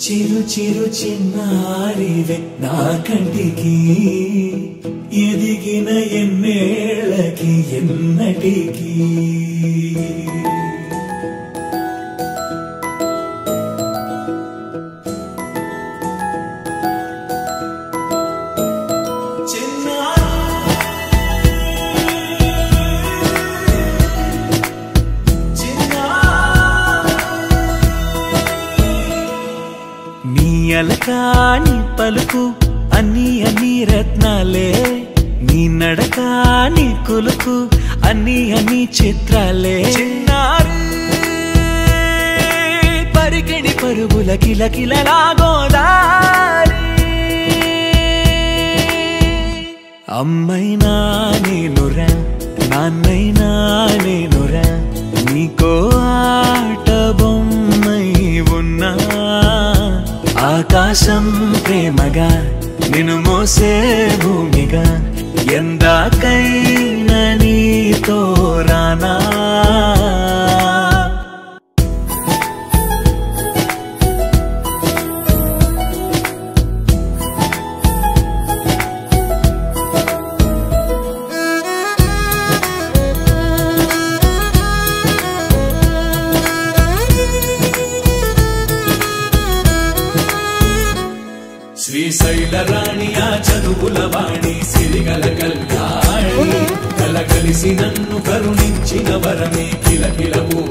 చిరు చిరు చిన్నారివే నా కంటికి ఎదిగిన ఎన్నేళ్ళకి ఎన్నటికి అలకాని పలుకు అన్ని అన్ని రత్నాలే నీ నడకాని కులుకు అన్ని అన్ని చిత్రాలే చిన్నారు పరికిణి పరుగుల కిలకిలలాగోదారి అమ్మైనా నేనురా నాన్నైనా నేనురా నీకో ఆట బొమ్మై ఉన్నా ఆకాశం ప్రేమగా నిన్ను మోసే భూమిగా ఎందాకైనా నీతో రానా శ్రీశైల రాణియా చదువుల వాణి సిరిగల కళ్యాణి కలగలిసి నన్ను కరుణించిన వరమే కిలకిల ఊ